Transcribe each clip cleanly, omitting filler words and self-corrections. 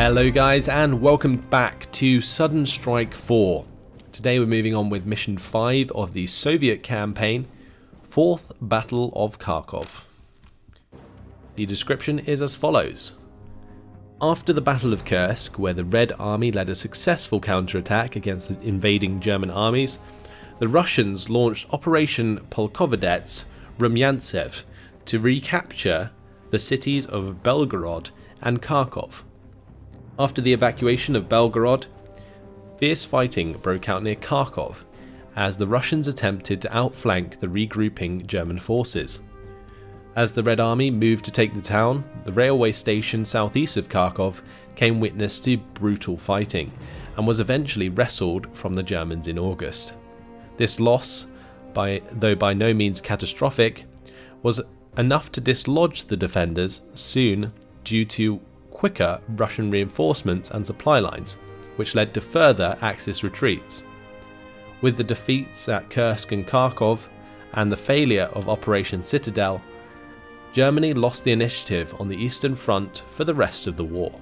Hello guys and welcome back to Sudden Strike 4. Today we're moving on with mission 5 of the Soviet campaign, 4th Battle of Kharkov. The description is as follows. After the Battle of Kursk, where the Red Army led a successful counterattack against the invading German armies, the Russians launched Operation Polkovodets Rumyantsev to recapture the cities of Belgorod and Kharkov. After the evacuation of Belgorod, fierce fighting broke out near Kharkov as the Russians attempted to outflank the regrouping German forces. As the Red Army moved to take the town, the railway station southeast of Kharkov came witness to brutal fighting and was eventually wrestled from the Germans in August. This loss, though by no means catastrophic, was enough to dislodge the defenders soon due to quicker Russian reinforcements and supply lines, which led to further Axis retreats. With the defeats at Kursk and Kharkov and the failure of Operation Citadel, Germany lost the initiative on the Eastern Front for the rest of the war.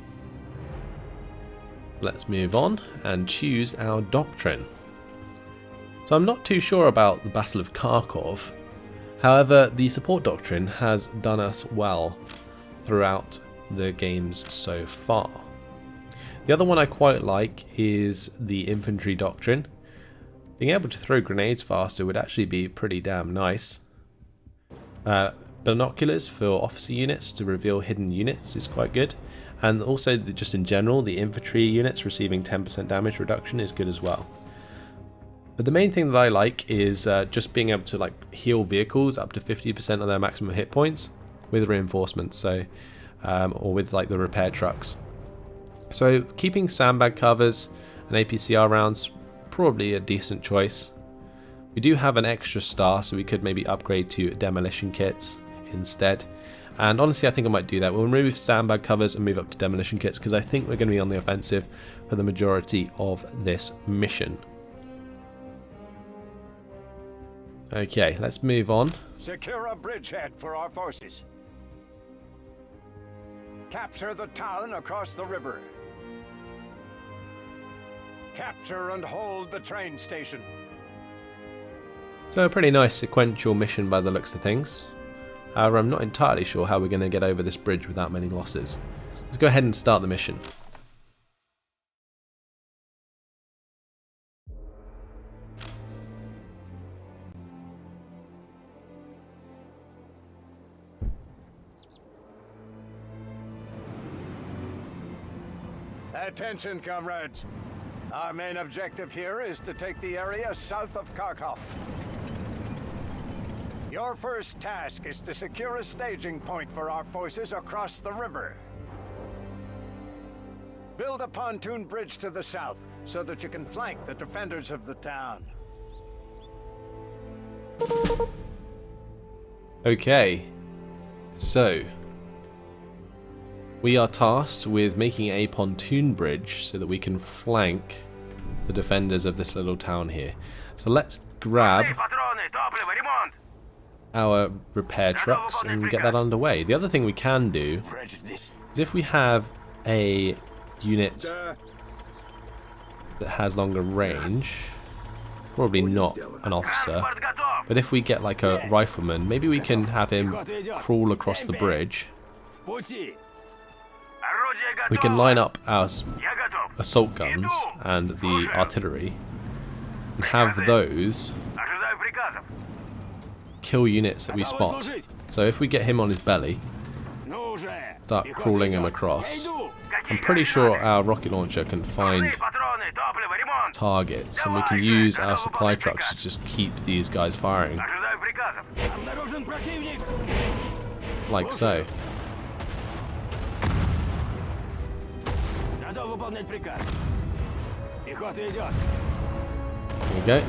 Let's move on and choose our Doctrine. So I'm not too sure about the Battle of Kharkov, however the support Doctrine has done us well throughout the games so far. The other one I quite like is the Infantry Doctrine. Being able to throw grenades faster would actually be pretty damn nice. Binoculars for officer units to reveal hidden units is quite good, and also just in general the infantry units receiving 10% damage reduction is good as well. But the main thing that I like is just being able to heal vehicles up to 50% of their maximum hit points with reinforcements, so or with the repair trucks. So keeping sandbag covers and APCR rounds, probably a decent choice. We do have an extra star, so we could maybe upgrade to demolition kits instead. And honestly, I think I might do that. We'll remove sandbag covers and move up to demolition kits because I think we're going to be on the offensive for the majority of this mission. Okay, let's move on. Secure a bridgehead for our forces. Capture the town across the river. Capture and hold the train station. So a pretty nice sequential mission by the looks of things. However, I'm not entirely sure how we're going to get over this bridge without many losses. Let's go ahead and start the mission. Attention, comrades. Our main objective here is to take the area south of Kharkov. Your first task is to secure a staging point for our forces across the river. Build a pontoon bridge to the south so that you can flank the defenders of the town. Okay, so we are tasked with making a pontoon bridge so that we can flank the defenders of this little town here. So let's grab our repair trucks and get that underway. The other thing we can do is if we have a unit that has longer range, probably not an officer, but if we get like a rifleman, maybe we can have him crawl across the bridge. We can line up our assault guns and the artillery and have those kill units that we spot. So if we get him on his belly, start crawling him across, I'm pretty sure our rocket launcher can find targets and we can use our supply trucks to just keep these guys firing. Like so. There we go.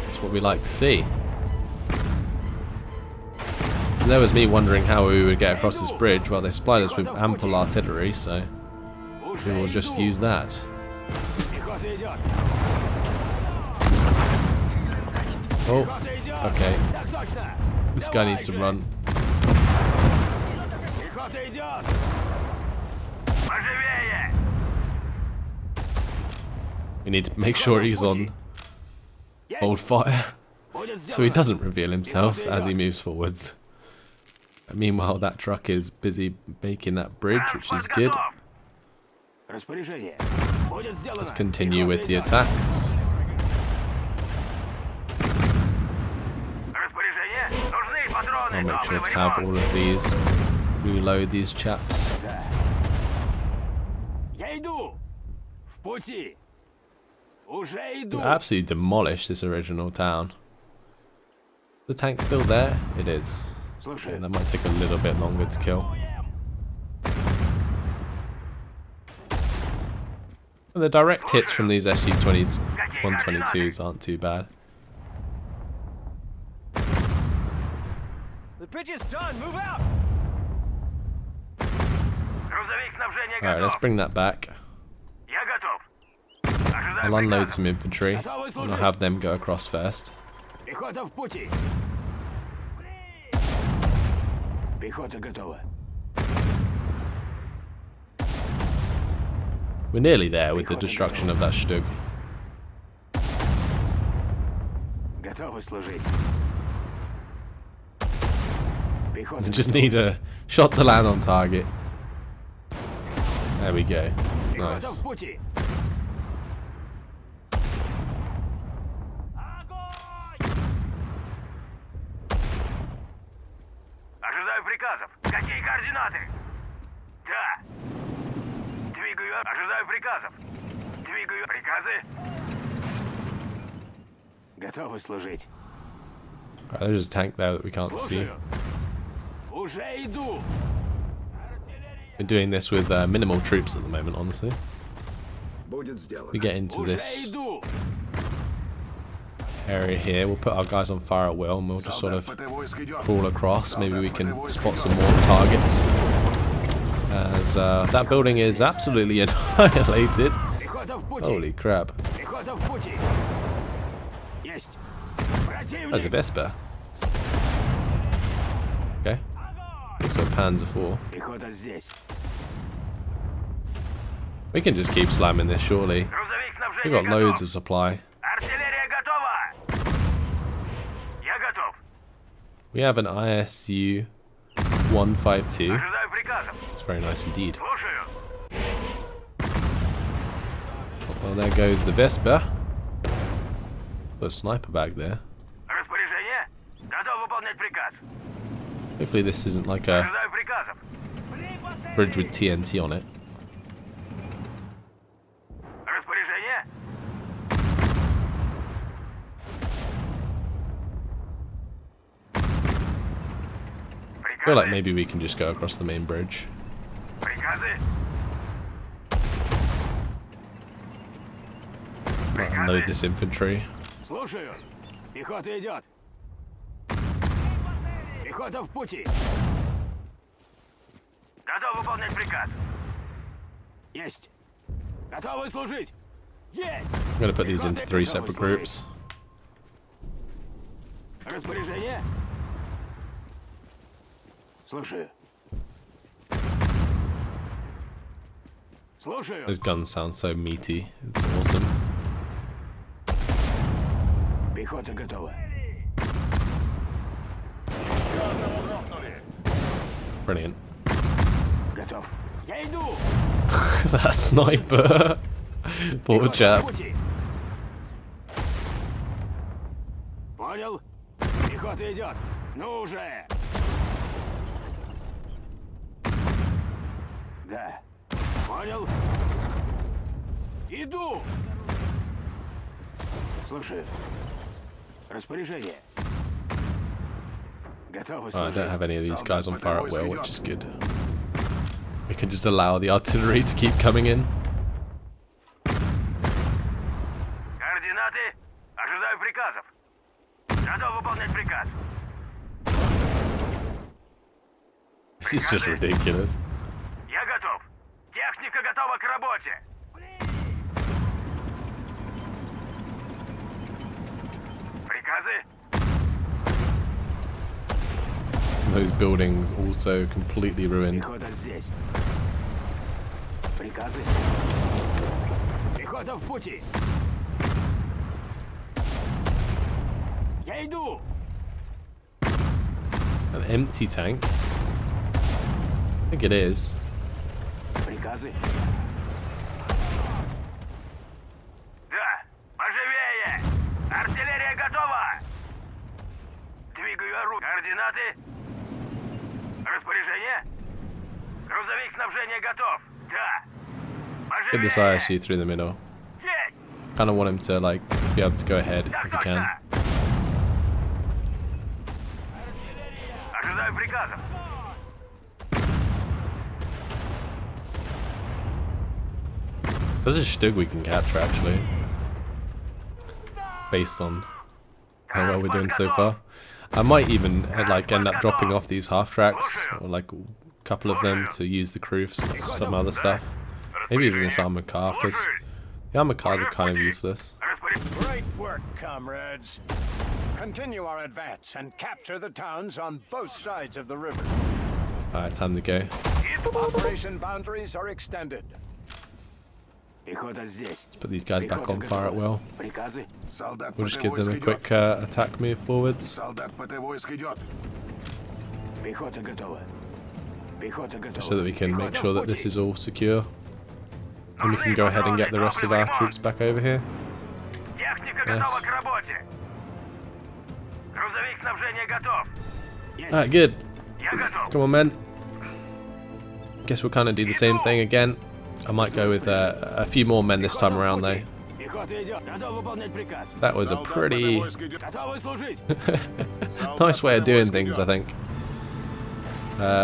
That's what we like to see. So there was me wondering how we would get across this bridge. Well, they supplied us with ample artillery, so we will just use that. Oh, okay. This guy needs to run. Пехота идет! Поживее! We need to make sure he's on hold fire so he doesn't reveal himself as he moves forwards. Meanwhile, that truck is busy making that bridge, which is good. Let's continue with the attacks. I'll make sure to have all of these. Reload these chaps. We absolutely demolished this original town. The tank still there? It is. Okay, that might take a little bit longer to kill. The direct hits from these SU-122s aren't too bad. The bridge is done. Move out. Alright, let's bring that back. I'll unload some infantry and I'll have them go across first. We're nearly there with the destruction of that Stug. We just need a shot to land on target. There we go. Nice. Ожидаю приказов. Какие координаты? Да. Двигаю. Ожидаю приказов. Двигаю. Приказы. Готовы служить. Right, there's a tank there that we can't see. Уже иду. We're doing this with minimal troops at the moment, honestly. We get into this area here, we'll put our guys on fire at will and we'll just sort of crawl across. Maybe we can spot some more targets. As that building is absolutely annihilated. Holy crap. That's a Vespa. Okay. Also a Panzer IV. We can just keep slamming this, surely. We've got loads of supply. We have an ISU 152. That's very nice indeed. Well, there goes the Vespa. Got a sniper bag there. Hopefully this isn't like a bridge with TNT on it. I feel like maybe we can just go across the main bridge. Right, unload this infantry. I'm going to put these into 3 separate groups. Those guns sound so meaty. It's awesome. Brilliant. That sniper. Poor chap. Понял? Пехота идет. Ну уже. Да. Понял? Иду. Слушай. Распоряжение. Готовы служить. I don't have any of these guys on fire at will, which is good. We can just allow the artillery to keep coming in. Координаты. Ожидаю приказов. Готов выполнять приказ. This is just ridiculous. Я готов. Техника готова к работе. Приказы. Those buildings also completely ruined. Пехота здесь. Приказы. Пехота в пути. Я иду. An empty tank? I think it is. Приказы. Да, поживее! Артиллерия готова! Двигаю орудие. Координаты? Распоряжение? Грузовик снабжения готов. Да. Get this Поживее! ISU through the middle. Есть! Kind of want him to like be able to go ahead if Так he can. точно! Ожидаю приказов. There's a Stug we can capture actually, based on how well we're doing so far. I might even like end up dropping off these half tracks, or like a couple of them to use the crew for some other stuff. Maybe even this armored car, because the armored cars are kind of useless. Great work, comrades. Continue our advance and capture the towns on both sides of the river. Alright, time to go. Operation boundaries are extended. Пехота здесь. Put these guys back on fire at will. Приказы. Солдат We'll just ПТ give them войск a идет. quick attack move forwards. Солдат ПТ войск идет. Пехота готова. Пехота готова. So that we can make Пехота sure в that this пути. is all secure. And we can go ahead and get the rest of our troops back over here. Техника Yes. готова к работе. Грузовик снабжения готов. Есть. Alright, good. Я готов. Come on, men. Guess we'll kind of do the same thing again. I might go with a few more men this time around though. Пехота идет. Готов выполнять приказ. That was a Солдат pretty ПТ войск идет. Готовы служить. nice way of doing things, I think.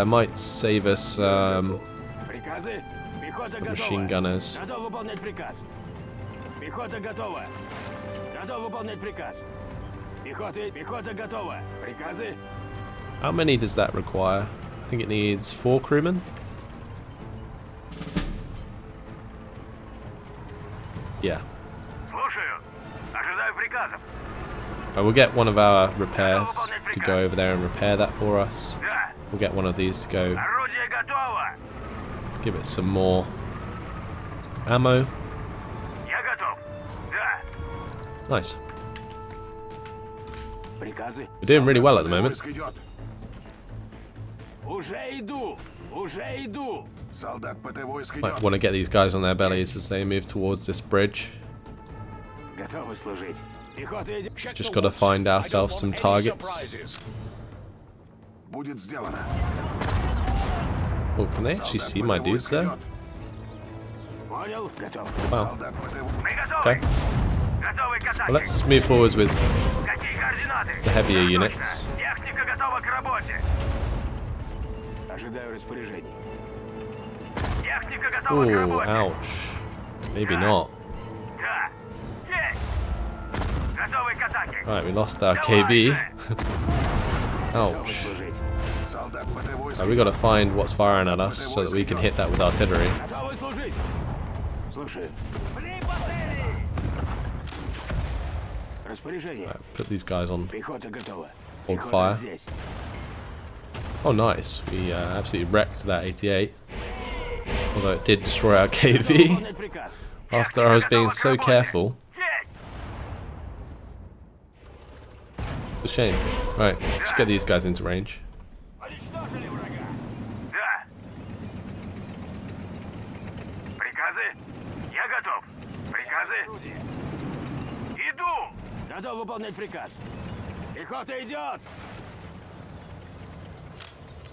Might save us Приказы. Пехота готова. machine gunners. Готов выполнять приказ. Пехота готова. Готов выполнять приказ. Пехота готова. Приказы. How many does that require? I think it needs 4 crewmen. Yeah. Слушаю. Ожидаю приказов. We'll get one of our repairs to go over there and repair that for us. Да. We'll get one of these to go Орудие готово. give it some more ammo. Я готов. Да. Nice. Приказы. We're doing really well at the moment. Войск идет. Уже иду. Уже иду. Солдат ПТ войск Might идет. want to get these guys on their bellies as they move towards this bridge. Готовы служить. Пехота идет. Check Just the got to woods. find I don't ourselves want some any targets. surprises. Будет сделано. Oh, can they actually see my dudes there? Понял. Готов. Wow. Солдат ПТ Мы готовы. Okay. Готовы к Well, атаке. let's move forwards with Какие координаты? the heavier Так units. точно. Техника готова к работе. Ожидаю распоряжений. Техника готова к Oh, работе. ouch. Maybe not. Да. Есть. Готовы к атаке. Right, we lost our KV. Готовы Ouch. служить. Солдат ПТ войск Right, we got to find what's firing at us so that we can hit that with artillery. Готовы служить. Слушаю. Распоряжение. Right, put these guys on. Пехота готова. Hold Пехота fire. здесь. Oh, nice. We absolutely wrecked that 88. Although it did destroy our Готов KV выполнять приказ. after I was being so careful. Есть. It's a shame. Right, let's get these guys into range. Уничтожили врага. Да. Приказы? Я готов. Приказы? Орудие. Иду. Готов выполнять приказ. Пехота идет.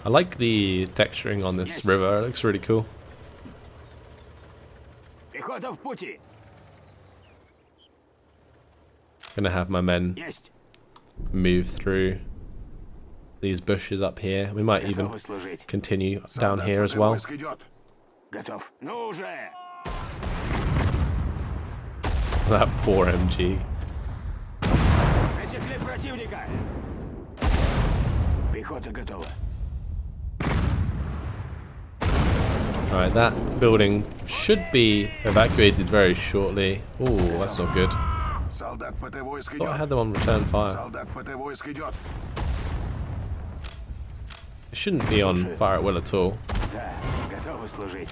I like the texturing on this river. It looks really cool. Пехота в пути. Gonna have my men Есть. move through these bushes up here. We might even Готовы служить. continue down Солдат here as ПТ well. войск идет. Готов. Ну уже. That poor MG. Засекли противника. Пехота готова. Alright, that building should be evacuated very shortly. Oh, that's not good. Солдат ПТ войск Oh, I идет. had them on return fire. Солдат ПТ войск идет. It shouldn't be on fire at will at all. Да, готовы служить.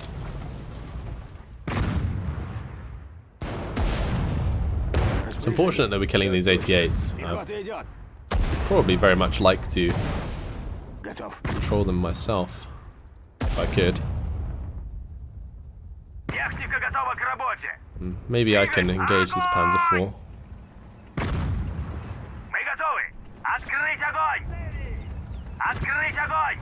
It's unfortunate that we're killing these 88s. Пехота идет. Probably very much like to Готов. control them myself, if I could. Техника готова к работе. Maybe I can engage this Panzer IV. Мы готовы. Открыть огонь. Открыть огонь.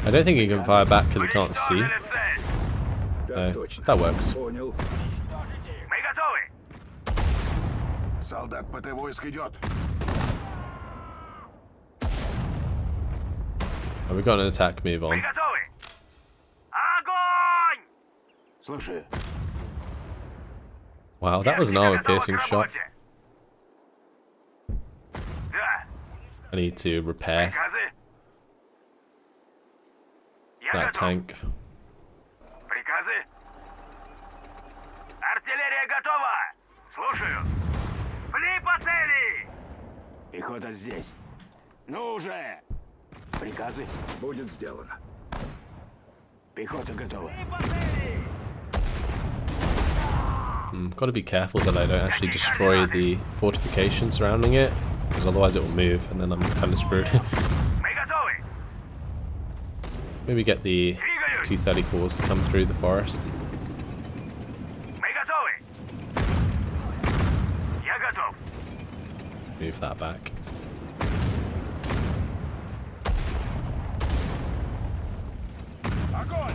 I don't think he can fire back because he can't see. Уничтожили цель. No, that works. Понял. Мы готовы. Солдат ПТ войск идет. Oh, we got an attack move Мы on. готовы. Огонь! Слушаю. Wow, that was an Техника armor-piercing готова к shot. работе. Да. I need to repair Приказы. Я that готов. tank. Приказы. Артиллерия готова. Слушаю. Пли по цели. Пехота здесь. Ну уже. Приказы. Будет сделано. Пехота готова. Got to be careful that I don't actually destroy the fortification surrounding it, because otherwise it will move and then I'm kind of screwed. Мы готовы. Maybe get the Двигаюсь. T-34s to come through the forest. Мы готовы. Я готов. Move that back. Огонь!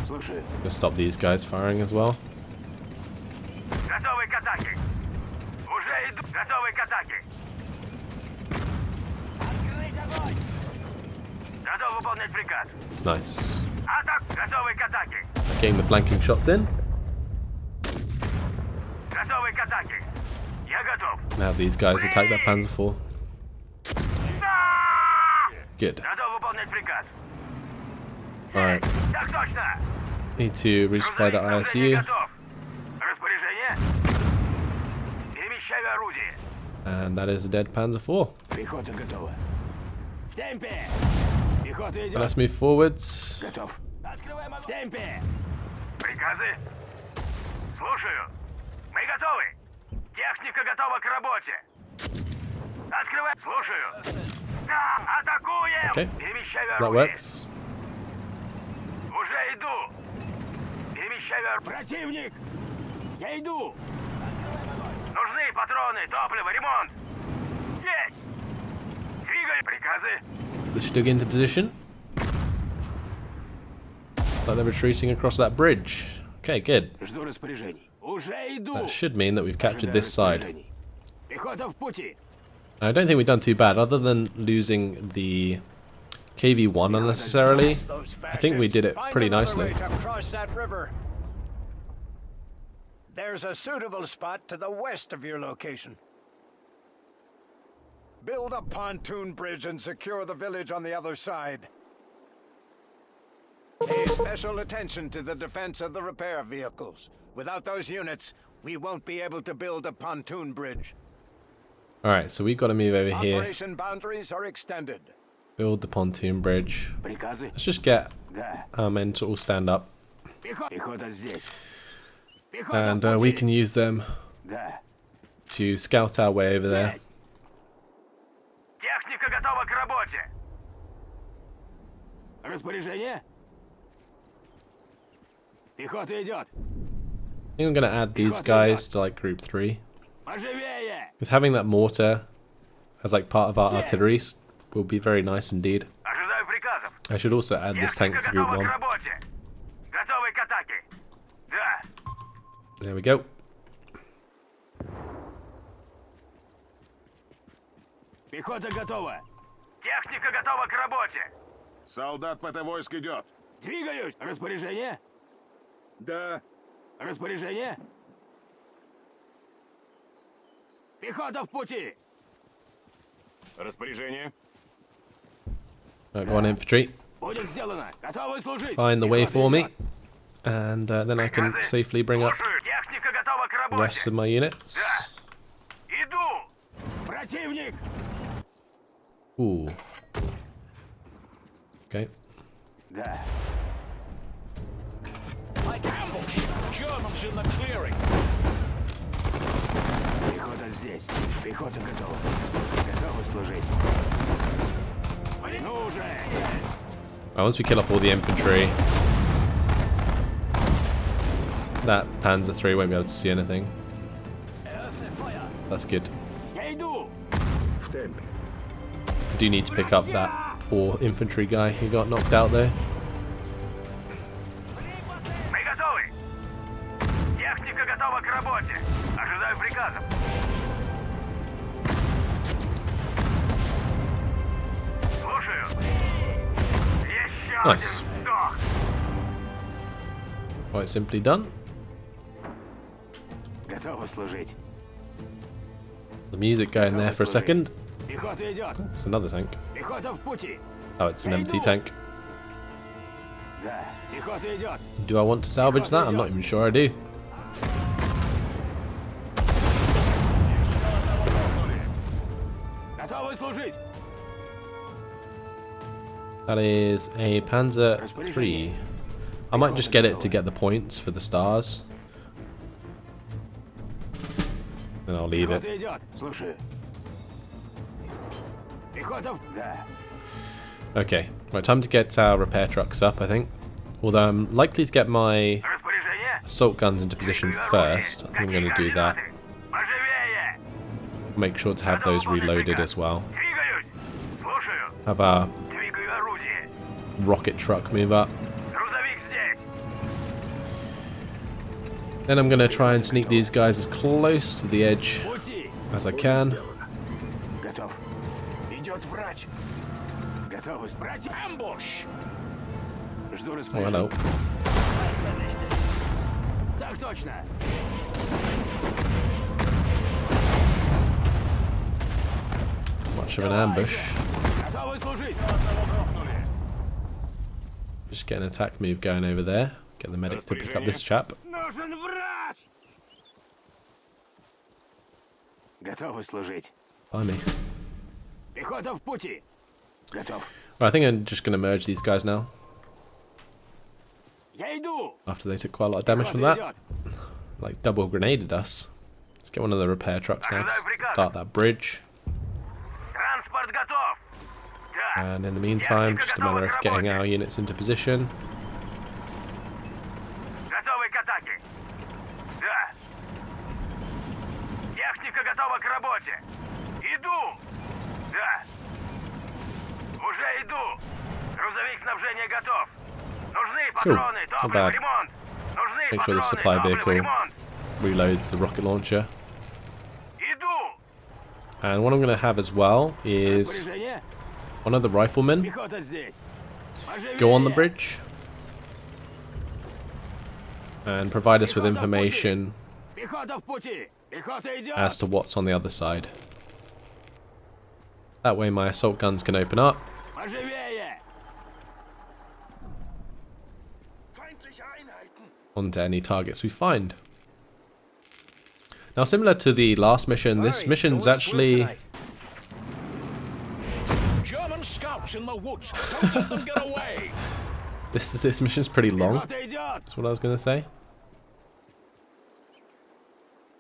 Слушаю. Just stop these guys firing as well. Готовы к атаке. Уже иду. Готовы к атаке. Открыть огонь. Готов выполнять приказ. Nice. Атак. Готовы к атаке. Getting the flanking shots in. Готовы к атаке. Я готов. Now these guys attack that Panzer IV. Да! Good. Готов выполнять приказ. Alright. Так точно. Need to resupply that Снабжение ISU. готов. Распоряжение. Перемещаю орудие. And that is a dead Panzer IV. Пехота готова. В темпе. Пехота So идет. let's move forwards. Готов. Открываем огонь. В темпе. Приказы. Слушаю. Мы готовы. Техника готова к работе. Открывай. Слушаю. Да, атакуем. Okay. Перемещаю That орудие. works. Уже иду. Перемещаю орудие. Противник. Я иду. Нужны патроны, топливо, ремонт. Есть. Двигай. Приказы. Let's dig into position. Like they're retreating across that bridge. Okay, good. Жду распоряжений. Уже иду. That should mean that we've captured Ожидаю this side. распоряжений. Пехота в пути. I don't think we've done too bad, other than losing the KV-1 unnecessarily. I think we did it pretty nicely. Find another way to cross that river. There's a suitable spot to the west of your location. Build a pontoon bridge and secure the village on the other side. Pay special attention to the defense of the repair vehicles. Without those units, we won't be able to build a pontoon bridge. Alright, so we've got to move over here. Operation boundaries are extended. Build the pontoon bridge. Приказы. Let's just get Да. our men to all stand up. Пехота здесь. Пехота And в we пути. can use them Да. to scout our way over there. Есть. Техника готова к работе. Распоряжение. Пехота идет. I think I'm going to add these guys to like group 3. Поживее. Because having that mortar as like part of our artillery will be very nice indeed. Ожидаю приказов. I should also add this tank Техника to group готова 1. к работе. Готовы к атаке. Да. There we go. Пехота готова. Техника готова к работе. Солдат ПТ войск идет. Двигаюсь. Распоряжение. Да. Распоряжение. Пехота в пути. Распоряжение. Right, go on infantry. Будет сделано. Готовы служить. Find the way Пехота for me. идет. And then I can Приказы. safely bring up Слушаю. Техника готова к the работе. rest of my units. Иду. Противник. Ooh. Okay. Да. Like ambush! Germans in the clearing! Пехота здесь. Пехота готова. Готовы служить. Ну уже! Right, once we kill off all the infantry, that Panzer III won't be able to see anything. That's good. Я иду! В темпе. I do need to pick up that poor infantry guy who got knocked out there. Мы готовы. Техника готова к работе. Ожидаю приказов. Слушаю. Еще Nice. один вдох. Quite simply done. Готовы служить. The music going there for a second. Пехота идет. It's another tank. Пехота в пути. Oh, it's an empty tank. Да, пехота идет. Do I want to salvage that? I'm not even sure I do. Готовы служить. That is a Panzer III. I might just get it to get the points for the stars. Then I'll leave it. Пехота идет. Слушаю. Пехота в... Да. Okay, right, time to get our repair trucks up, I think. Although I'm likely to get my Распоряжение. assault guns into position first. I think I'm going to do that. Поживее. Make sure to have those reloaded as well. Двигаюсь. Слушаю. Have our Двигаю орудие. rocket truck move up. Грузовик здесь. Then I'm going to try and sneak these guys as close to the edge Пути. as I can. Готов. Идет врач. Готовы спрать. Ambush! Жду Oh, распоряжения. hello. Так точно. Much of an ambush. Готовы служить. Just get an attack move going over there. Get the medics to pick up this chap. Нужен врач. Готовы служить. Blimey. Пехота в пути. Готов. Right, I think I'm just going to merge these guys now. Я иду. After they took quite a lot of damage from Пехота that. идет. Like double grenaded us. Let's get one of the repair trucks now to start that bridge. Транспорт готов. Да. And in the meantime, just a matter of getting our units into position. Готовы к атаке. Да. Техника готова к работе. Иду. Да. Уже иду. Грузовик снабжения готов. Нужны патроны, Not топливо, bad. ремонт. Нужны Make sure the патроны, supply топливо, vehicle ремонт. reloads the rocket launcher. Иду. And what I'm going to have as well is Распоряжение. one of the riflemen Пехота здесь. go on the Поживее. bridge and provide us with information Пехота в пути. Пехота идет. as to what's on the other side. That way my assault guns can open up Поживее. Feindliche Einheiten. onto any targets we find. Now, similar to the last mission, this mission's actually... German scouts in the woods! Don't let them get away! This mission's pretty long, Пехота идет. that's what I was going to say.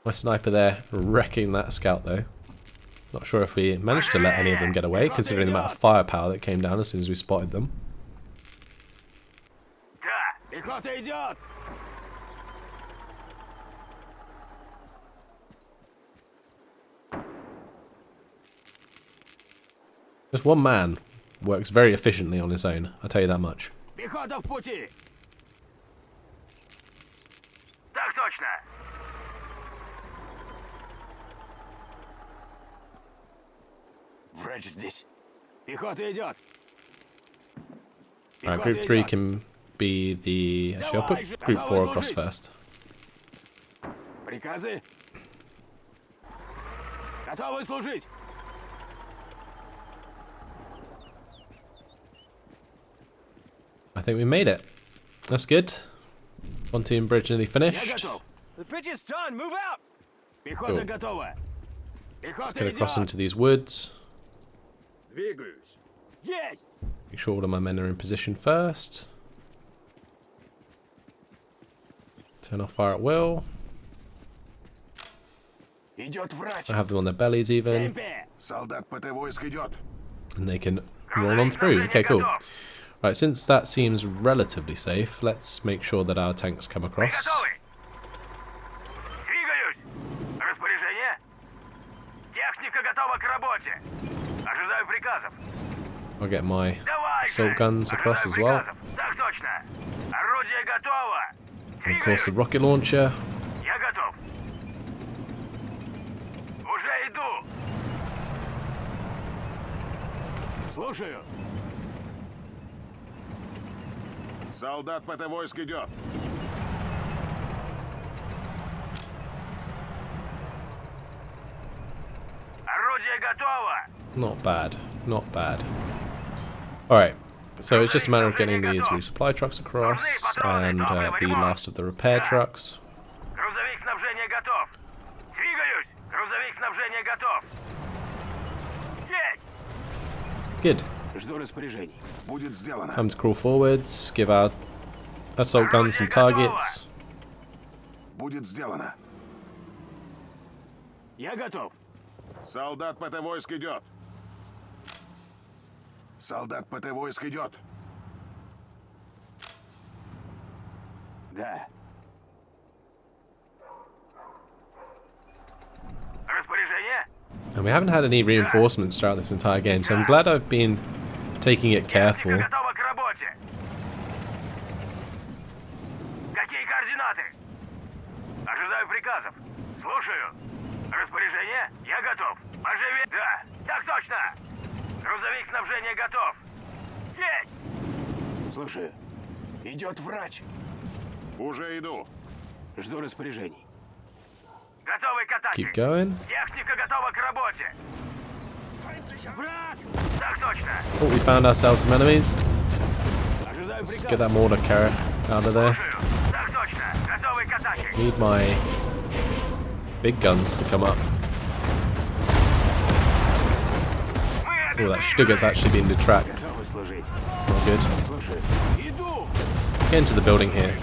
My sniper there wrecking that scout though. Not sure if we managed to let any of them get away, considering the amount of firepower that came down as soon as we spotted them. Да. Пехота идет. Just one man works very efficiently on his own, I'll tell you that much. Пехота в пути. Так точно. Врач здесь. Пехота идет. Alright, Пехота group 3 идет. can be the... Actually, I'll put group 4 across first. Приказы. Готовы служить. I think we made it. That's good. Pontoon bridge nearly Я finished. готов. The bridge is done. Move out. Пехота Cool. готова. Пехота Let's get across идет. into these woods. Двигаюсь. Есть! Make sure all of my men are in position first. Turn off fire at will. Идет врач. I have them on their bellies even. Темпе! Солдат ПТ войск идет. And they can roll on through. Okay, cool. Right, since that seems relatively safe, let's make sure that our tanks come across. Готовы? Двигаюсь. Распоряжение? Техника готова к работе. Ожидаю приказов. I'll get my Давай assault же. guns across as well. Приказов. Так точно. Орудие готово. And of course the Двигаюсь. rocket launcher. Я готов. Уже иду. Слушаю. Солдат ПТ войск идет. Орудие готово. Not bad, not bad. Alright, so it's just a matter of getting these resupply trucks across and the last of the repair trucks. Грузовик снабжения готов. Двигаюсь. Грузовик снабжения готов. Есть. Good. Жду распоряжений. Будет сделано. Time to crawl forwards, give our assault guns some targets. Будет сделано. Я готов. Солдат ПТ войск идет. Солдат ПТ войск идет. Да. Распоряжение? And we haven't had any reinforcements throughout this entire game, so I'm glad I've been taking it careful. Техника готова к работе. Какие координаты? Ожидаю приказов. Слушаю. Распоряжение? Я готов. Поживее. Да. Так точно. Грузовик снабжения готов. Есть. Слушаю. Идет врач. Уже иду. Жду распоряжений. Готовы к атаке. Keep going. Техника готова к работе. Враг! Так точно. Oh, we found ourselves some enemies. Ожидаю Let's приказа. get that mortar carrier out of there. Слушаю. Так точно. Готовы к атаке. Need my big guns to come up. Oh, that Stugger's actually been detracked. Готовы служить. Not good. Слушаю. Иду! Get into the building here.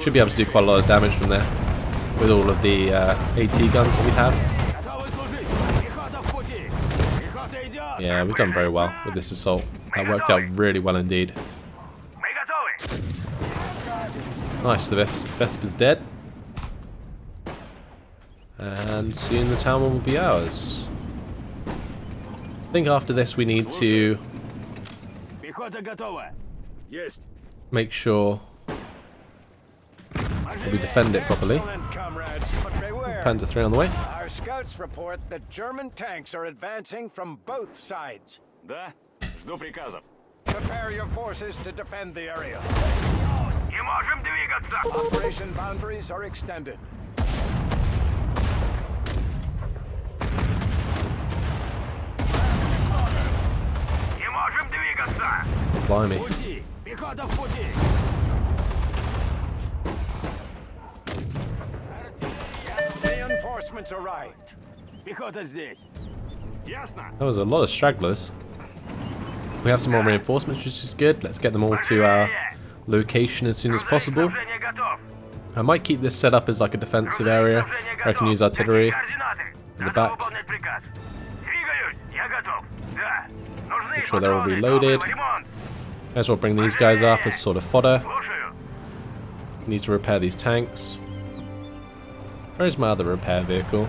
Should be able to do quite a lot of damage from there with all of the AT guns that we have. Готовы служить. Пехота в пути. Пехота идет. Yeah, we've done very well with this assault. That worked out really well indeed. Мы готовы. Nice, the Vesper's dead. And soon the town will be ours. I think after this we need to Пехота готова. Есть. make sure that we defend it properly. Excellent, comrades, but beware. Panzer 3 on the way. Our scouts report that German tanks are advancing from both sides. Да? Жду приказов. Prepare your forces to defend the area. Не можем двигаться. Operation boundaries are extended. Не можем двигаться. Blimey. В пути. Пехота в пути. Reinforcements arrived. Пехота здесь. Ясно. That was a lot of stragglers. We have some more reinforcements, which is good. Let's get them all to our location as soon as possible. Снабжение готов. I might keep this set up as like a defensive area where I can use artillery. Координаты. in the Готов back. выполнять приказ. Двигаюсь. Я готов. Да. Нужны Make sure they're all патроны. reloaded. Топливо, ремонт. May as well bring these guys up as sort of fodder. Слушаю. Need to repair these tanks. Where is my other repair vehicle?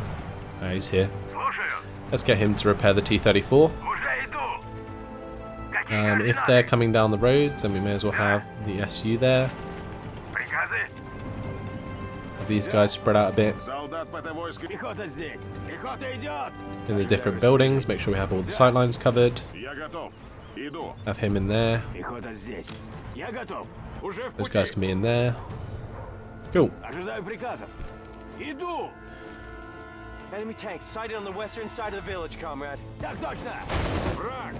Ah, he's here. Слушаю. Let's get him to repair the T-34. Уже иду. Какие If координаты? they're coming down the roads, then we may as well have the SU there. Приказы. Have these guys spread out a bit Солдат ПТ войск. Пехота здесь. Пехота идет. in the different buildings. Make sure we have all the sight lines covered. Я готов. Иду. Have him in there. Пехота здесь. Я готов. Уже в Those пути. guys can be in there. Cool. Ожидаю приказов. Иду. Enemy tanks sighted on the western side of the village, comrade. Так точно. Враг.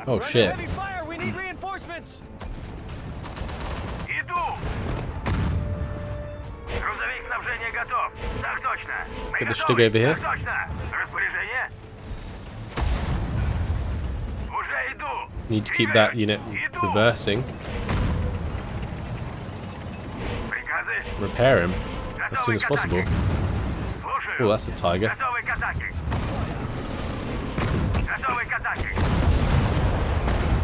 Oh shit. Heavy fire! We need reinforcements! Иду. Грузовик снабжения готов. Так точно. Мы Get the готовы. Stig over here. Так точно. Распоряжение. Need to keep that unit reversing. Приказы. Repair him as soon as possible. Слушаю. Oh, that's a tiger. Готовы к атаке. Готовы к атаке.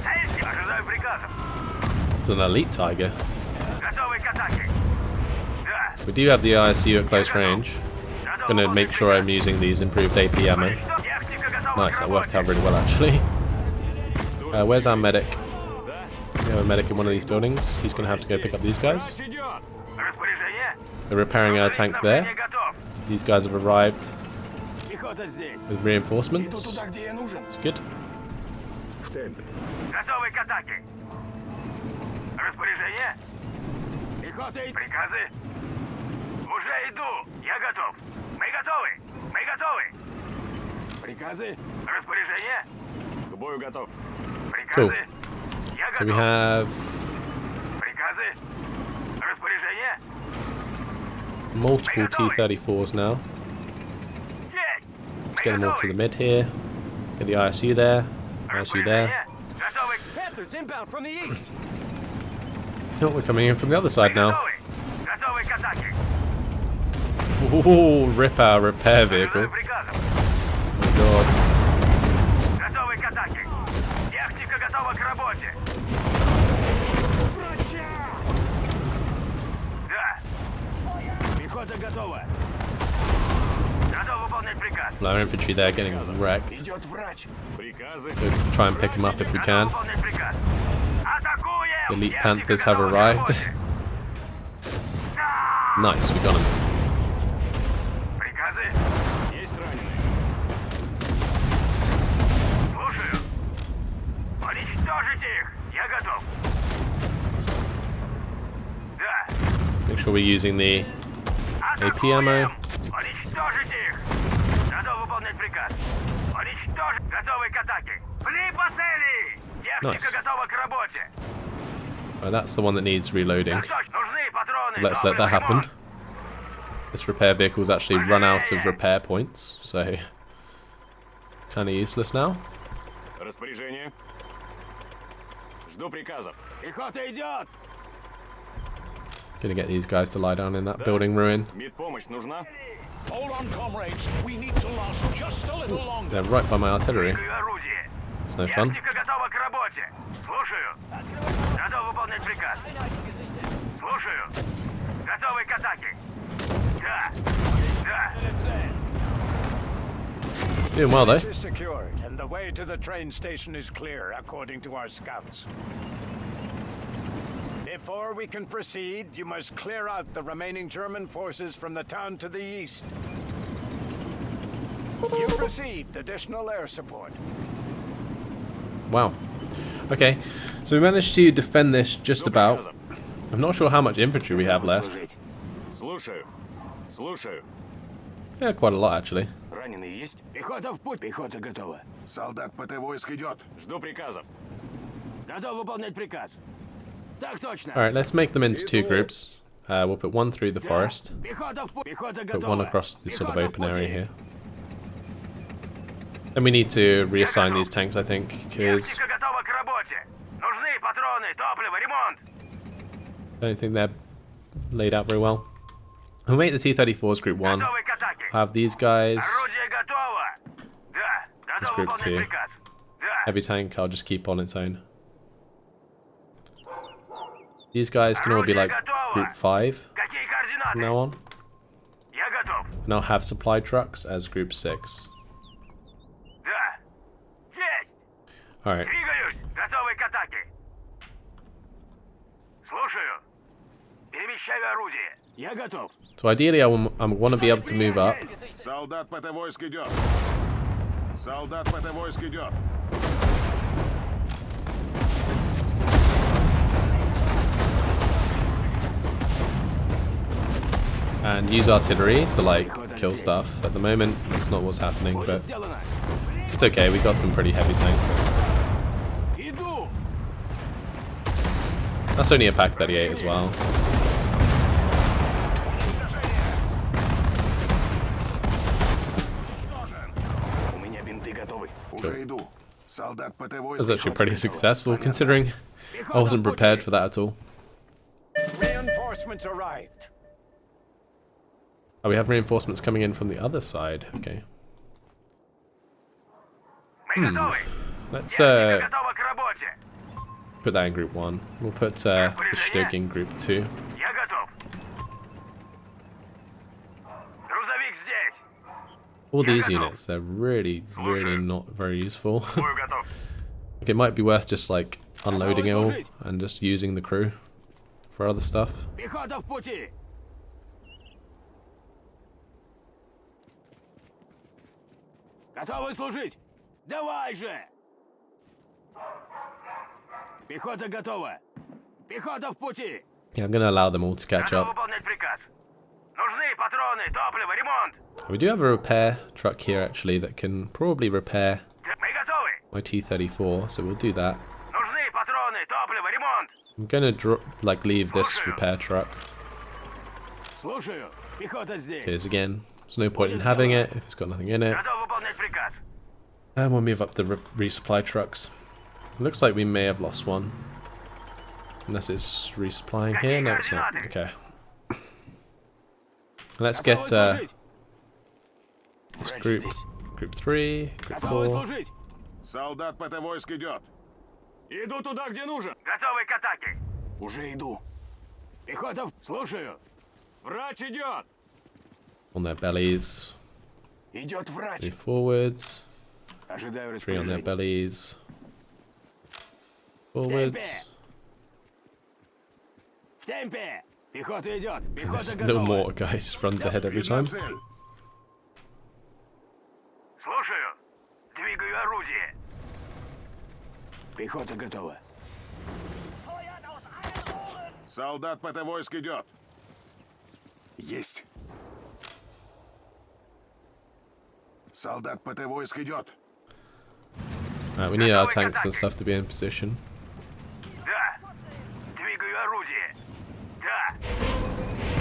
Целься. Ожидаю приказов. It's an elite tiger. Готовы к атаке. Да. We do have the ISU at close range. Gonna make sure I'm using these improved AP ammo. Техника готова Nice, к that worked out работе. really well actually. Where's our medic? We have a medic in one of these buildings. He's gonna have to go pick up these guys. Идет! Распоряжение. They're repairing our tank there. Снабжение готов. These guys have arrived Пехота здесь. with Иду reinforcements. туда, где я нужен. It's good. В темпе. Готовы к атаке. Распоряжение. Пехота идет. Приказы. Уже иду. Я готов. Мы готовы. Мы готовы. Приказы. Распоряжение. К бою готов. Приказы. Я So we готов. have Приказы. Распоряжение. multiple T-34s now. Есть. Let's get them all to the mid here. Get the ISU there. ISU there. Готовы. Panthers inbound from the east. Oh, we're coming in from the other side now. Готовы. Готовы к атаке. Ooh, rip our repair vehicle. Ожидаю приказов. Oh my god. Готовы к атаке. Техника готова к работе. Да. Пехота готова. Готов выполнять приказ. Our infantry there getting wrecked. Идет врач. Приказы. We'll try and pick him up if we can. Готов выполнять приказ. Атакуем. Elite Техника Panthers have готова к arrived. работе. Nice, we got him. Приказы. Есть раненые. Слушаю. Уничтожить их. Я готов. Да. Make sure we're using the AP ammo. Уничтожить их. Готов выполнять приказ. Уничтожить. Готовы к атаке. Пли по цели. Техника Nice. готова к работе. Oh, that's the one that needs reloading. Нужны патроны. Let's let that happen. This repair vehicle's actually run out of repair points, so kind of useless now. Распоряжение. Жду приказов. Пехота идет. Gonna get these guys to lie down in that building ruin. Медпомощь нужна? Hold on, comrades. We need to last just a little longer. They're right by my artillery. Двигаю орудие. It's no fun. Техника готова к работе. Слушаю. Готов выполнять приказ. Слушаю. Готовы к атаке. Да. Да. Doing well though. It is secured, and the way to the train station is clear, according to our scouts. Before we can proceed, you must clear out the remaining German forces from the town to the east. You received additional air support. Wow. Okay, so we managed to defend this just about. I'm not sure how much infantry we have left. Слушаю. Слушаю. Yeah, quite a lot actually. Раненые есть? Пехота в путь. Пехота готова. Солдат ПТ войск идет. Жду приказов. Готов выполнять приказ. Так точно. Alright, let's make them into two groups. We'll put one through the forest, Пехота в путь. Пехота put готова. one across the sort of Пехота в open area пути. here. Then we need to reassign these tanks, I think, because Техника готова к работе. Нужны патроны, топливо, ремонт. I don't think they're laid out very well. We'll make the T-34s group 1. Готовы к атаке. Have these guys. Орудие готово. Да. Готов group выполнять 2. приказ. Да. Heavy tank, I'll just keep on its own. These guys can all be like group 5 Какие from координаты? now on. Я готов. And I'll have supply trucks as group 6. Да. Есть. Alright, Двигаюсь. Готовы к атаке. Слушаю. Перемещаю орудие. Я готов. so ideally I want to be able to move up. Солдат ПТ войск идет. Солдат ПТ войск идет. And use artillery to like kill stuff. At the moment, that's not what's happening, Будет but сделано. it's okay. We got some pretty heavy tanks. Иду. That's only a Pack 38 as well. У меня бинты готовы. Уже иду. Солдат ПТ That войск. was actually pretty successful considering I wasn't prepared for that at all. Reinforcements arrived. Oh, we have reinforcements coming in from the other side. Okay. Мы готовы. Let's Техника готова к работе. put that in group 1. We'll put the Stug in group 2. Я готов. Грузовик здесь. All these units, they're really not very useful. Бою готов. Like, it might be worth just like unloading it all and just using the crew for other stuff. Пехота в пути! Готовы служить! Давай же! Пехота готова! Пехота в пути! Yeah, I'm going to allow them all to catch Готов up. выполнять приказ. Нужны патроны, топливо, ремонт. We do have a repair truck here actually that can probably repair Мы готовы. my T-34, so we'll do that. Нужны патроны, топливо, ремонт. I'm going to leave this repair truck. Слушаю! Пехота здесь! Here's again. There's no point in having it if it's got nothing in it. Готов выполнять приказ. And we'll move up the resupply trucks. It looks like we may have lost one. Unless it's resupplying here. No, it's not. Okay. Let's get this group 3, group Готовы 4. служить! Солдат ПТ войск идет. Иду туда, где нужен. Готовы к атаке. Уже иду. Пехота в... Слушаю! Врач идет. On their bellies. Идет врач. 3 forwards. Ожидаю 3 on their распоряжения. bellies. Forwards. В темпе! Пехота идет! And Пехота this little готова! mortar guy just runs ahead every time. Цель. Слушаю. Двигаю орудие. Пехота готова! Солдат ПТ войск идет. Есть. Солдат ПТ войск идет. Right, we need our tanks and stuff to be in position. Да. Двигаю орудие. Да.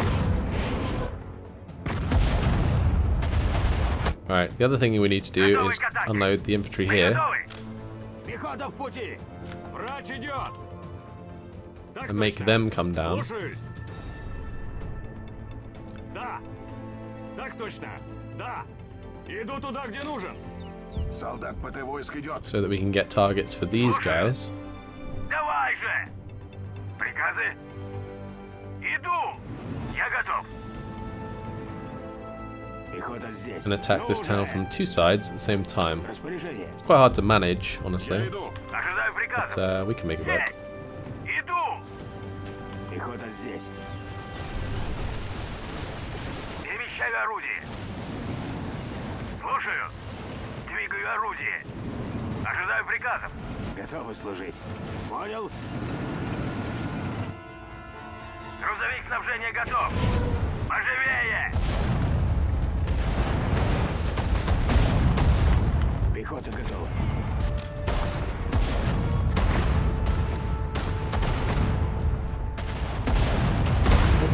Alright, the other thing we need to do is unload the infantry Мы here. готовы. Пехота в пути! Врач идет. Так And make точно. them come down. Слушаюсь. Да. Так точно. Да. Иду туда, где нужен. Солдат ПТ войск идет. So that we can get targets for these guys. Давай же. Приказы. Иду. Я готов. Пехота здесь! And attack this town from 2 sides at the same time. Распоряжение! It's quite hard to manage, Я honestly. иду. Ожидаю But приказов. we can make it work. Иду. Пехота здесь! Перемещаю орудие. Слушаю. Двигаю орудие. Ожидаю приказов. Готовы служить! Понял? Грузовик снабжения готов. Поживее. Пехота готова!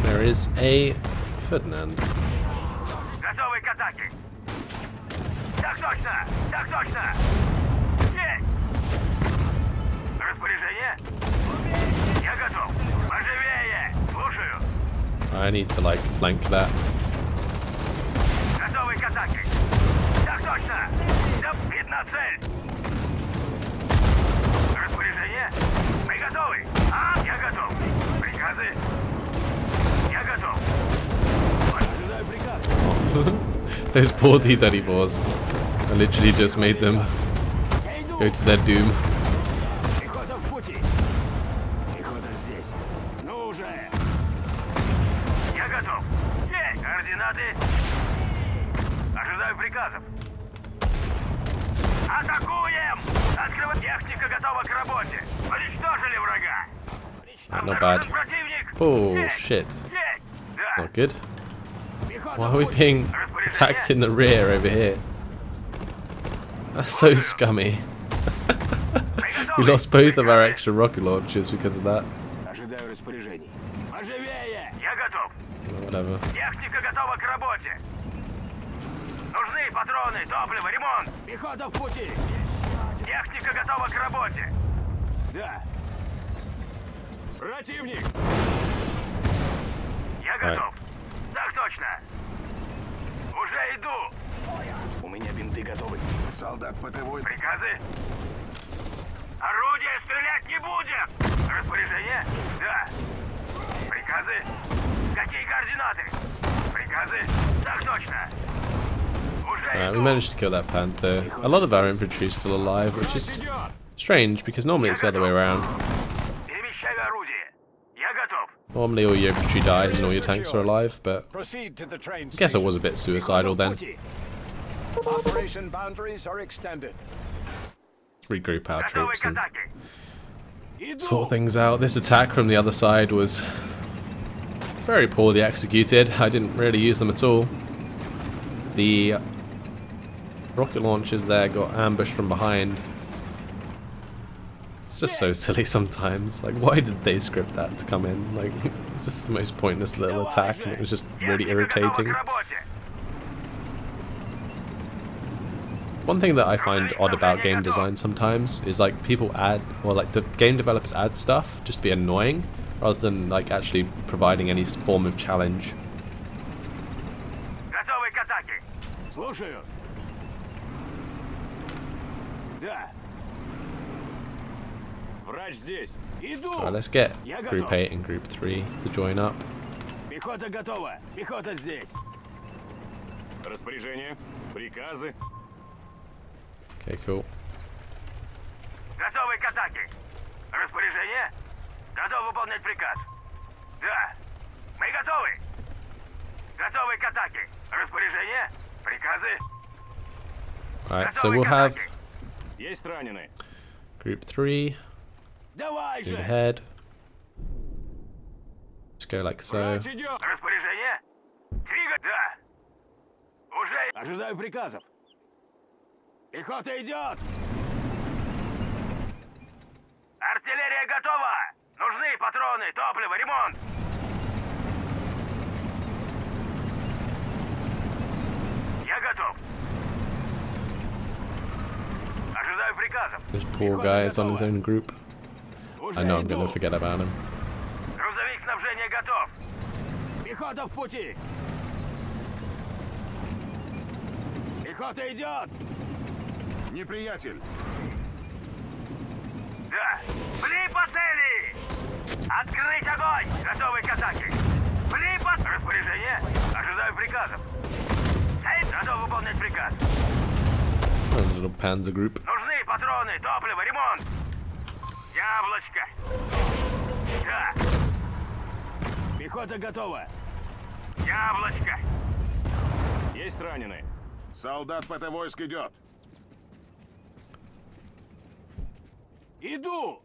There is a Ferdinand. Готовы к атаке. Так точно. Так точно. Есть. Распоряжение. Я готов. Поживее. Слушаю. I need to like flank that. Готовы к атаке. Так точно. Да, видна цель. Распоряжение. Мы готовы. Я готов. Приказы. Я готов. Ожидаю приказ! Those poor T-34s. I literally just made them Я иду! go to their doom. Пехота в пути! Пехота здесь! Ну уже! Я готов. Есть. Координаты. Ожидаю приказов. Атакуем! Открывать. Техника готова к работе. Уничтожили врага. Not bad. Обнаружен противник. Oh Есть. shit. Есть. Да. Not good. Пехота Why в are we пути! being attacked in the rear over here? That's so scummy. We lost both of our extra rocket launchers because of that. Ожидаю распоряжений! Поживее! Я готов. Whatever. Техника готова к работе. Нужны патроны, топливо, ремонт. Пехота в пути! Техника готова к работе. Да. Противник! Я готов. Так точно. Уже иду. У меня бинты готовы. Солдат ПТ-войск. Приказы? Орудие стрелять не будет! Распоряжение? Да. Приказы? Какие координаты? Приказы? Так точно. Уже We иду. managed to kill that panther. A lot of our infantry is still alive, which is strange because normally it's the other way around. Перемещаю орудие. Я готов. Normally all your infantry dies and all your tanks are alive, but Proceed to the train I guess I station. was a bit suicidal then. Operation boundaries are extended. Regroup our Готовы troops к and атаке. sort things out. This attack from the other side was very poorly executed. I didn't really use them at all. The rocket launchers there got ambushed from behind. It's just so silly sometimes. Like, why did they script that to come in? Like, it's just the most pointless little attack, and it was just really Техника готова irritating. к работе. One thing that I find odd about game design sometimes is like people add, or like the game developers add stuff just to be annoying, rather than like actually providing any form of challenge. Готовы к атаке. Слушаю. Да. Врач здесь. Иду. Alright, let's get Group 8 and Group 3 to join up. Пехота готова. Пехота здесь. Распоряжение. Приказы. Okay, cool. Готовы к атаке. Распоряжение? Готов выполнять приказ. Да. Мы готовы. Готовы к атаке. Распоряжение? Приказы? Alright, so we'll have Есть раненые. Group 3 Давай move же. ahead. Just go like so. Врач идет. Распоряжение? Двигать? Да. Уже Ожидаю приказов. Пехота идет. артиллерия готова. Нужны патроны, топливо, ремонт. Я готов. Ожидаю приказов. This poor guy is on his own group. Уже I know I'm иду. gonna forget about him. Грузовик снабжения готов. Пехота в пути. Пехота идет. Неприятель. Да. Пли по цели! Открыть огонь! Готовы к атаке. Пли по... Распоряжение? Ожидаю приказов. Цель. Готов выполнять приказ. A little panzer group. Нужны патроны, топливо, ремонт. Яблочко. Да. Пехота готова. Яблочко. Есть раненые. Солдат ПТ-войск идет. Иду.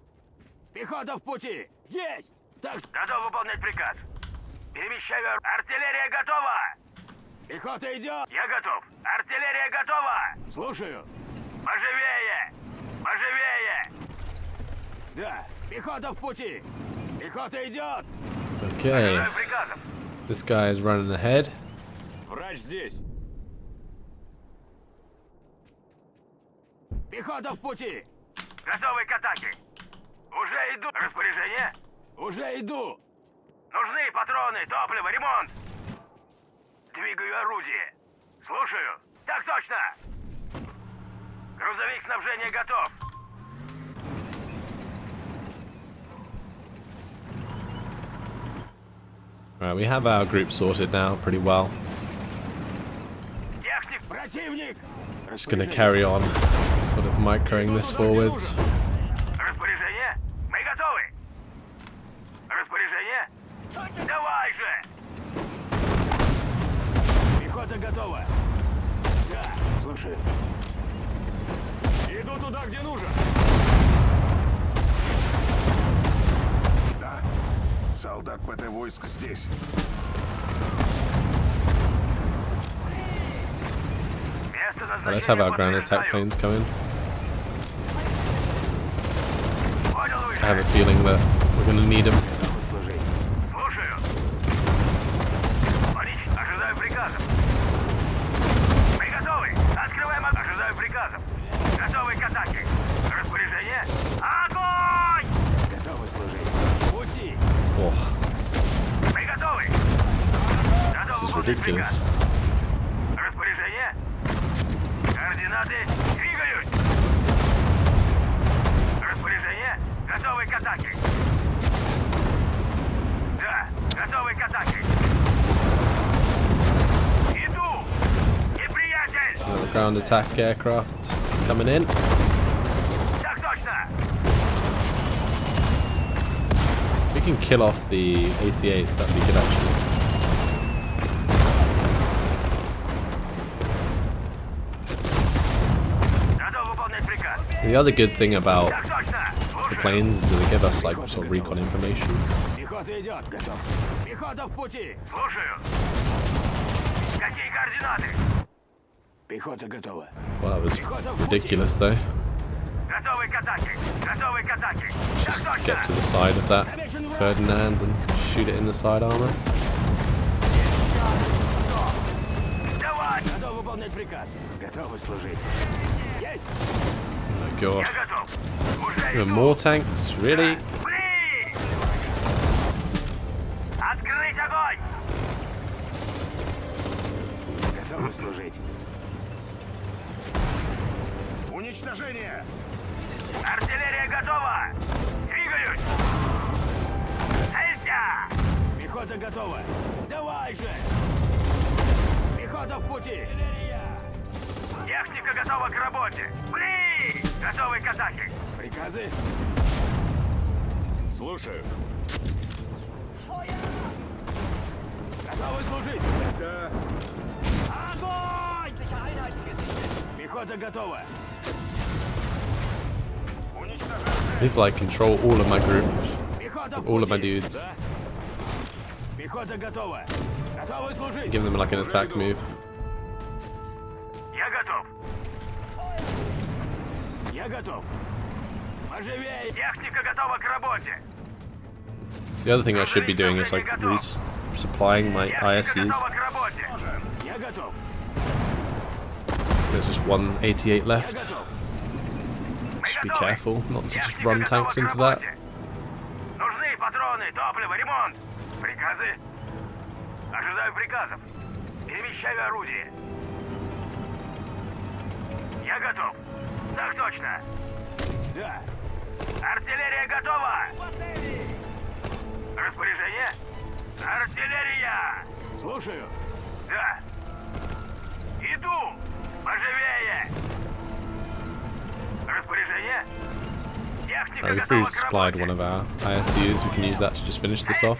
Пехота в пути. Есть. Так, Готов выполнять приказ. Перемещаю. Артиллерия готова. пехота идет. Я готов. Артиллерия готова. Слушаю. Поживее. Поживее. Да. Пехота в пути. Пехота идет. Okay, Ожидаю приказов. this guy is running ahead. Врач здесь. Пехота в пути. Готовы к атаке. Уже иду. Распоряжение? Уже иду. Нужны патроны, топливо, ремонт. Двигаю орудие. Слушаю. Так точно. Грузовик снабжения готов. Right, we have our group sorted now pretty well. Техник. Противник. Just gonna carry on, sort of microing this forwards. Распоряжение? Мы готовы. Распоряжение? Давай же. Пехота готова. Да. Слушаю. Иду туда, где нужен. Да. Солдат ПТ-войск здесь. Место Right, let's have our ground attack подтверждаю. planes come in. Понял, I have a выше. feeling that we're gonna need them. Готовы служить. Слушаю. Отлично. Ожидаю приказов. Мы готовы. Открываем огонь. Ожидаю приказов. Готовы Готовы к атаке. Распоряжение. Огонь! Готовы служить. Пути! Oh, Мы готовы. this Готовы is выполнять ridiculous. приказ. Распоряжение. Координаты. Двигаюсь. Распоряжение. Готовы к атаке. Да, готовы к атаке. Иду. Неприятель. Another ground attack aircraft coming in. Так точно. We can kill off the 88s, that'd be good actually. Готов выполнять приказ. The other good thing about Так точно. the Слушаю. planes is that they give us like sort of recon information. Пехота идет. Готов. Пехота в пути. Слушаю. Какие координаты? Пехота готова. Well, that was ridiculous though. Готовы к атаке. Готовы к атаке. Так Just точно. get to the side of that Ferdinand and shoot it in the side armor. Давай. Готов выполнять приказ. Готовы служить. Есть! Oh my god. Я готов. Уже Even иду. more tanks? Really? Пли! Открыть огонь! Готовы служить. Уничтожение! Артиллерия готова! Двигаюсь! Целься! Пехота готова. Давай же! Пехота в пути. Техника готова к работе! Пли! Готовы к атаке! Приказы. Слушаю. Готовы служить. Да. Огонь! Пехота готова. Уничтожение! I need to like control all of my groups, Пехота в all of my пути. dudes, Да. Пехота готова. Готовы служить. give them like an attack move. Я готов! Я готов. Поживее. Техника готова к работе! The other thing I should be doing is like resupplying my Техника ISEs. готова к работе! Я готов. There's just one 88 Я left. готов. Мы Just be готовы. careful not to just Техника run готова tanks к into that. работе. Нужны патроны, топливо, ремонт. Приказы. Ожидаю приказов. Перемещаю орудие. Я готов. Так точно. Да. Артиллерия готова. Распоряжение. Артиллерия. Слушаю. Да. Иду. Поживее. Распоряжение. Техника We've готова already к supplied работе. one of our ISUs, we can use that to just finish this off.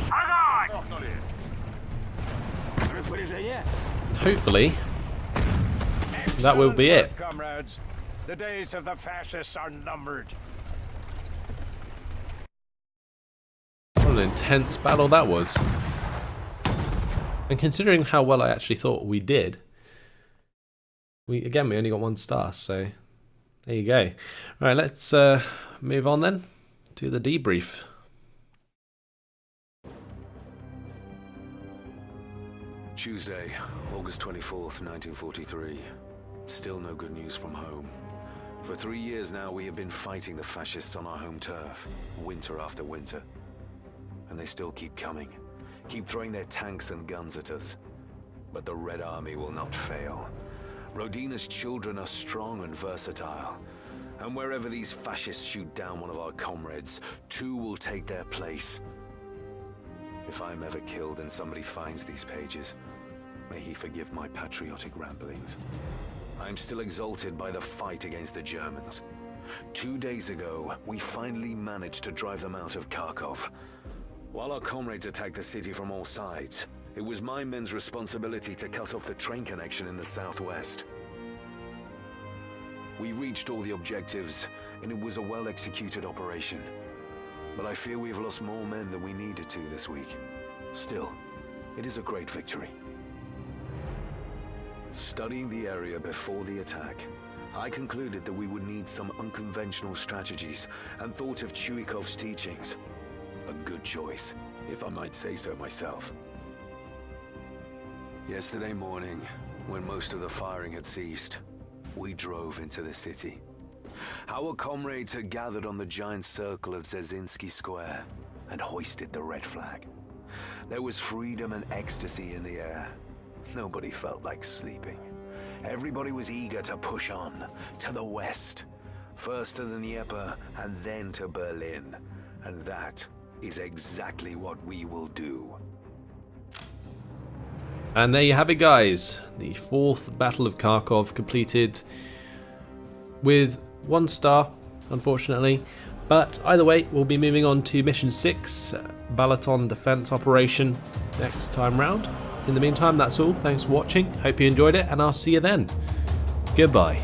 Огонь! Распоряжение. Hopefully, that will be it. Comrades, the days of the fascists are numbered. What an intense battle that was. And considering how well I actually thought we did, we only got 1 star, so there you go. Alright, let's move on then to the debrief. Tuesday, August 24th, 1943. Still no good news from home. For 3 years now, we have been fighting the fascists on our home turf, winter after winter. And they still keep coming, keep throwing their tanks and guns at us. But the Red Army will not fail. Rodina's children are strong and versatile. And wherever these fascists shoot down one of our comrades, 2 will take their place. If I'm ever killed and somebody finds these pages, may he forgive my patriotic ramblings. I'm still exalted by the fight against the Germans. 2 days ago, we finally managed to drive them out of Kharkov. While our comrades attacked the city from all sides, it was my men's responsibility to cut off the train connection in the southwest. We reached all the objectives, and it was a well-executed operation. But I fear we've lost more men than we needed to this week. Still, it is a great victory. Studying the area before the attack, I concluded that we would need some unconventional strategies and thought of Chuikov's teachings. A good choice, if I might say so myself. Yesterday morning, when most of the firing had ceased, we drove into the city. Our comrades had gathered on the giant circle of Dzerzhinsky Square and hoisted the red flag. There was freedom and ecstasy in the air. Nobody felt like sleeping. Everybody was eager to push on, to the west. First to the Dnieper, and then to Berlin. And that is exactly what we will do. And there you have it, guys. The 4th Battle of Kharkov completed with 1 star, unfortunately. But either way, we'll be moving on to Mission 6, Balaton Defense Operation, next time round. In the meantime, that's all. Thanks for watching. Hope you enjoyed it, and I'll see you then. Goodbye.